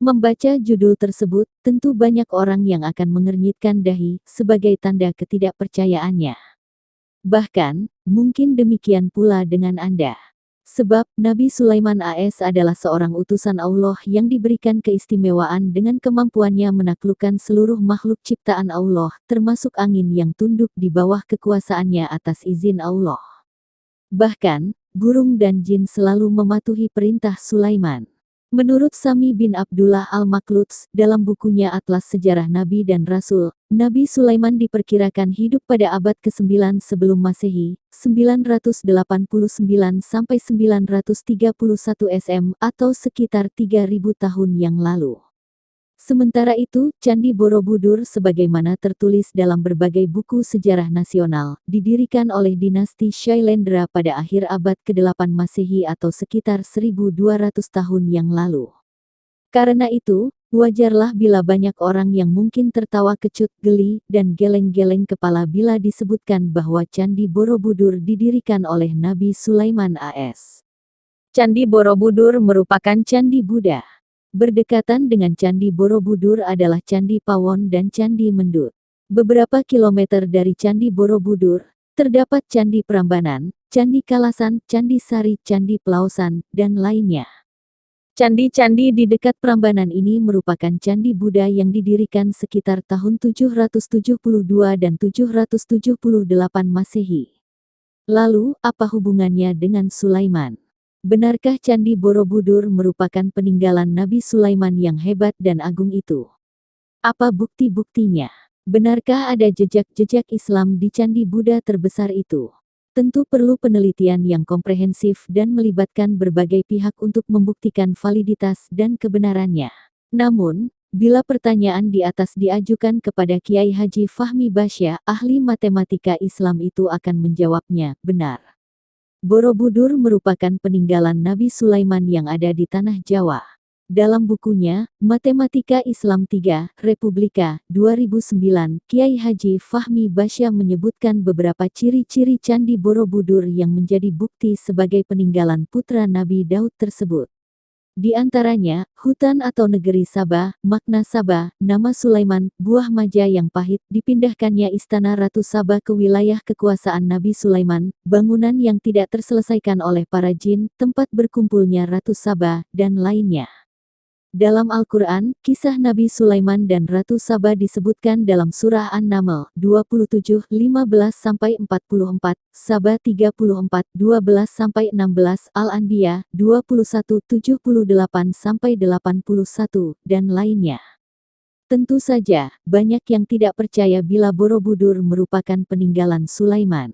Membaca judul tersebut, tentu banyak orang yang akan mengernyitkan dahi sebagai tanda ketidakpercayaannya. Bahkan, mungkin demikian pula dengan Anda. Sebab, Nabi Sulaiman AS adalah seorang utusan Allah yang diberikan keistimewaan dengan kemampuannya menaklukkan seluruh makhluk ciptaan Allah, termasuk angin yang tunduk di bawah kekuasaannya atas izin Allah. Bahkan, burung dan jin selalu mematuhi perintah Sulaiman. Menurut Sami bin Abdullah Al-Makhluts, dalam bukunya Atlas Sejarah Nabi dan Rasul, Nabi Sulaiman diperkirakan hidup pada abad ke-9 sebelum Masehi, 989 sampai 931 SM, atau sekitar 3000 tahun yang lalu. Sementara itu, Candi Borobudur sebagaimana tertulis dalam berbagai buku sejarah nasional, didirikan oleh dinasti Shailendra pada akhir abad ke-8 Masehi atau sekitar 1200 tahun yang lalu. Karena itu, wajarlah bila banyak orang yang mungkin tertawa kecut, geli, dan geleng-geleng kepala bila disebutkan bahwa Candi Borobudur didirikan oleh Nabi Sulaiman AS. Candi Borobudur merupakan candi Buddha. Berdekatan dengan Candi Borobudur adalah Candi Pawon dan Candi Mendut. Beberapa kilometer dari Candi Borobudur, terdapat Candi Prambanan, Candi Kalasan, Candi Sari, Candi Pelausan, dan lainnya. Candi-candi di dekat Prambanan ini merupakan candi Buddha yang didirikan sekitar tahun 772 dan 778 Masehi. Lalu, apa hubungannya dengan Sulaiman? Benarkah Candi Borobudur merupakan peninggalan Nabi Sulaiman yang hebat dan agung itu? Apa bukti-buktinya? Benarkah ada jejak-jejak Islam di Candi Buddha terbesar itu? Tentu perlu penelitian yang komprehensif dan melibatkan berbagai pihak untuk membuktikan validitas dan kebenarannya. Namun, bila pertanyaan di atas diajukan kepada Kiai Haji Fahmi Basya, ahli matematika Islam, itu akan menjawabnya, benar. Borobudur merupakan peninggalan Nabi Sulaiman yang ada di Tanah Jawa. Dalam bukunya, Matematika Islam 3, Republika, 2009, Kiai Haji Fahmi Basya menyebutkan beberapa ciri-ciri Candi Borobudur yang menjadi bukti sebagai peninggalan putra Nabi Daud tersebut. Di antaranya, hutan atau negeri Sabah, makna Sabah, nama Sulaiman, buah maja yang pahit, dipindahkannya istana Ratu Sabah ke wilayah kekuasaan Nabi Sulaiman, bangunan yang tidak terselesaikan oleh para jin, tempat berkumpulnya Ratu Sabah, dan lainnya. Dalam Al-Quran, kisah Nabi Sulaiman dan Ratu Sabah disebutkan dalam surah An-Naml 27, 15-44, Sabah 34, 12-16, Al-Anbiya 21, 78-81, dan lainnya. Tentu saja, banyak yang tidak percaya bila Borobudur merupakan peninggalan Sulaiman.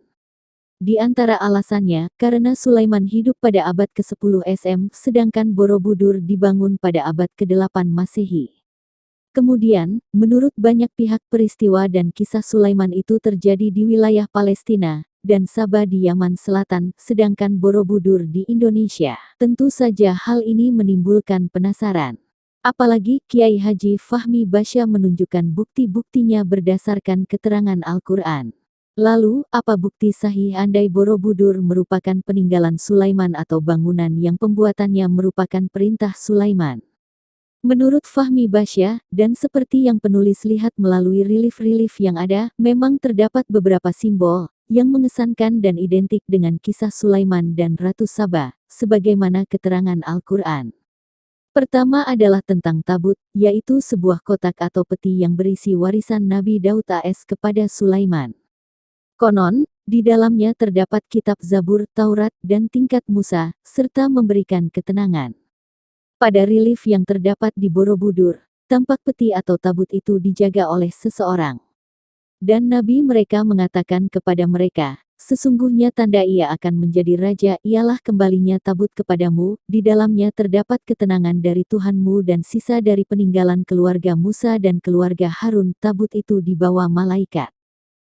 Di antara alasannya, karena Sulaiman hidup pada abad ke-10 SM, sedangkan Borobudur dibangun pada abad ke-8 Masehi. Kemudian, menurut banyak pihak peristiwa dan kisah Sulaiman itu terjadi di wilayah Palestina, dan Sabah di Yaman Selatan, sedangkan Borobudur di Indonesia. Tentu saja hal ini menimbulkan penasaran. Apalagi, Kiai Haji Fahmi Basya menunjukkan bukti-buktinya berdasarkan keterangan Al-Quran. Lalu, apa bukti sahih andai Borobudur merupakan peninggalan Sulaiman atau bangunan yang pembuatannya merupakan perintah Sulaiman? Menurut Fahmi Basya, dan seperti yang penulis lihat melalui relief-relief yang ada, memang terdapat beberapa simbol yang mengesankan dan identik dengan kisah Sulaiman dan Ratu Sabah, sebagaimana keterangan Al-Quran. Pertama adalah tentang tabut, yaitu sebuah kotak atau peti yang berisi warisan Nabi Daud AS kepada Sulaiman. Konon, di dalamnya terdapat kitab Zabur, Taurat, dan tingkat Musa, serta memberikan ketenangan. Pada relief yang terdapat di Borobudur, tampak peti atau tabut itu dijaga oleh seseorang. Dan Nabi mereka mengatakan kepada mereka, sesungguhnya tanda ia akan menjadi raja ialah kembalinya tabut kepadamu, di dalamnya terdapat ketenangan dari Tuhanmu dan sisa dari peninggalan keluarga Musa dan keluarga Harun. Tabut itu dibawa malaikat.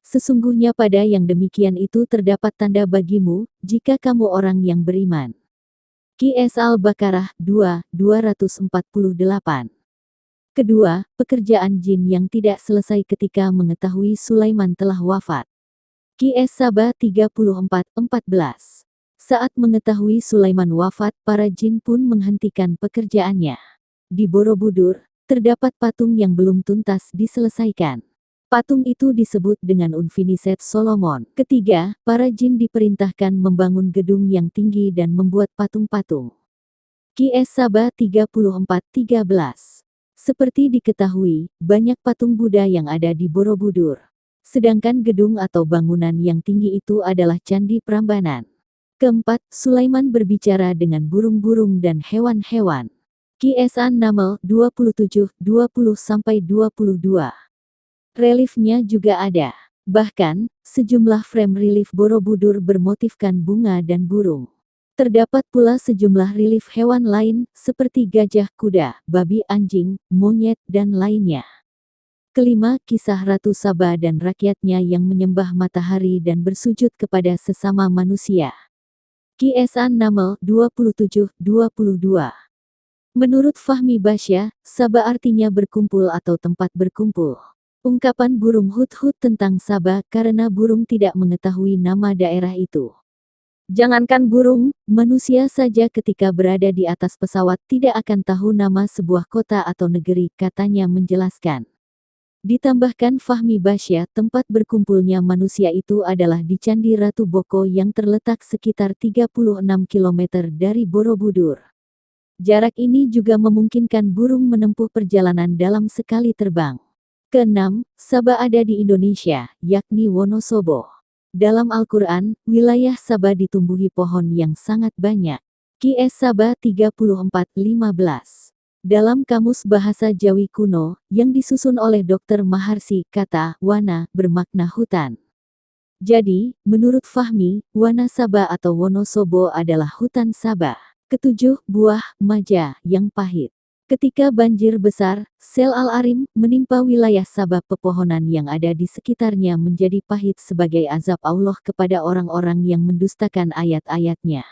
Sesungguhnya pada yang demikian itu terdapat tanda bagimu, jika kamu orang yang beriman. Qs Al-Baqarah 2, 248. Kedua, pekerjaan jin yang tidak selesai ketika mengetahui Sulaiman telah wafat. Qs Sabah 34, 14. Saat mengetahui Sulaiman wafat, para jin pun menghentikan pekerjaannya. Di Borobudur, terdapat patung yang belum tuntas diselesaikan. Patung itu disebut dengan Unfiniset Solomon. Ketiga, para jin diperintahkan membangun gedung yang tinggi dan membuat patung-patung. Qs Sabah 3413. Seperti diketahui, banyak patung Buddha yang ada di Borobudur. Sedangkan gedung atau bangunan yang tinggi itu adalah Candi Prambanan. Keempat, Sulaiman berbicara dengan burung-burung dan hewan-hewan. Qs Naml 27-20-22. Reliefnya juga ada. Bahkan, sejumlah frame relief Borobudur bermotifkan bunga dan burung. Terdapat pula sejumlah relief hewan lain, seperti gajah, kuda, babi, anjing, monyet, dan lainnya. Kelima, kisah Ratu Saba dan rakyatnya yang menyembah matahari dan bersujud kepada sesama manusia. Qs Naml 27-22. Menurut Fahmi Basya, Saba artinya berkumpul atau tempat berkumpul. Ungkapan burung hut-hut tentang Saba karena burung tidak mengetahui nama daerah itu. Jangankan burung, manusia saja ketika berada di atas pesawat tidak akan tahu nama sebuah kota atau negeri, katanya menjelaskan. Ditambahkan Fahmi Basya, tempat berkumpulnya manusia itu adalah di Candi Ratu Boko yang terletak sekitar 36 km dari Borobudur. Jarak ini juga memungkinkan burung menempuh perjalanan dalam sekali terbang. Keenam, Saba ada di Indonesia, yakni Wonosobo. Dalam Al-Quran, wilayah Saba ditumbuhi pohon yang sangat banyak. Qs Saba 3415. Dalam Kamus Bahasa Jawi Kuno, yang disusun oleh Dr. Maharsi, kata wana bermakna hutan. Jadi, menurut Fahmi, Wana Saba atau Wonosobo adalah hutan Saba. Ketujuh, buah maja yang pahit. Ketika banjir besar, sel Al-Arim menimpa wilayah Sabah, pepohonan yang ada di sekitarnya menjadi pahit sebagai azab Allah kepada orang-orang yang mendustakan ayat-ayatnya.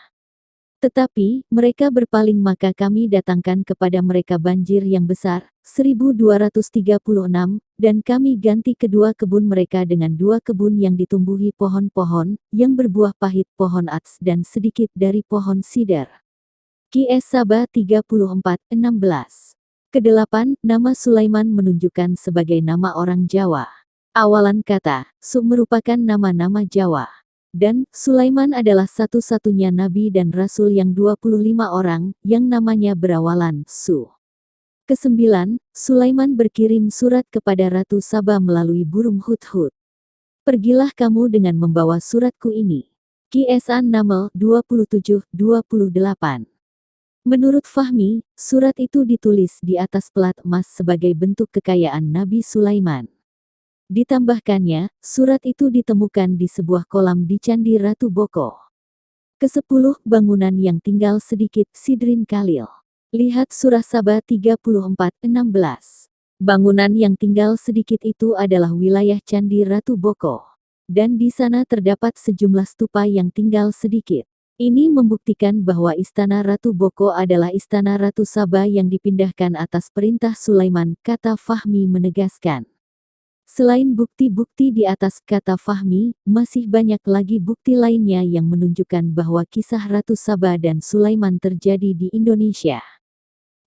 Tetapi, mereka berpaling maka kami datangkan kepada mereka banjir yang besar, 1236, dan kami ganti kedua kebun mereka dengan dua kebun yang ditumbuhi pohon-pohon, yang berbuah pahit, pohon ats dan sedikit dari pohon sidar. Qs Sabah 3416. Kedelapan, nama Sulaiman menunjukkan sebagai nama orang Jawa. Awalan kata, Su merupakan nama-nama Jawa. Dan, Sulaiman adalah satu-satunya nabi dan rasul yang 25 orang, yang namanya berawalan, Su. Kesembilan, Sulaiman berkirim surat kepada Ratu Saba melalui burung hut-hut. Pergilah kamu dengan membawa suratku ini. Qs Naml 27-28. Menurut Fahmi, surat itu ditulis di atas pelat emas sebagai bentuk kekayaan Nabi Sulaiman. Ditambahkannya, surat itu ditemukan di sebuah kolam di Candi Ratu Boko. Kesepuluh, bangunan yang tinggal sedikit, Sidrin Khalil. Lihat Surah Saba 34:16. Bangunan yang tinggal sedikit itu adalah wilayah Candi Ratu Boko. Dan di sana terdapat sejumlah stupa yang tinggal sedikit. Ini membuktikan bahwa Istana Ratu Boko adalah Istana Ratu Saba yang dipindahkan atas perintah Sulaiman, kata Fahmi menegaskan. Selain bukti-bukti di atas, kata Fahmi, masih banyak lagi bukti lainnya yang menunjukkan bahwa kisah Ratu Saba dan Sulaiman terjadi di Indonesia.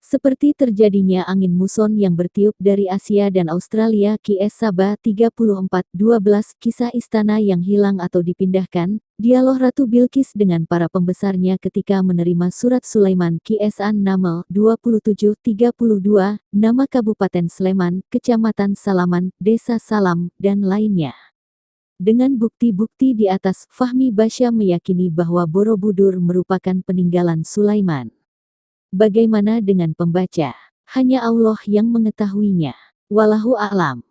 Seperti terjadinya angin muson yang bertiup dari Asia dan Australia. Qs Sabah 3412, kisah istana yang hilang atau dipindahkan, dialog Ratu Bilqis dengan para pembesarnya ketika menerima surat Sulaiman. Qs Naml 2732, nama Kabupaten Sleman, Kecamatan Salaman, Desa Salam, dan lainnya. Dengan bukti-bukti di atas, Fahmi Basya meyakini bahwa Borobudur merupakan peninggalan Sulaiman. Bagaimana dengan pembaca? Hanya Allah yang mengetahuinya. Wallahu a'lam.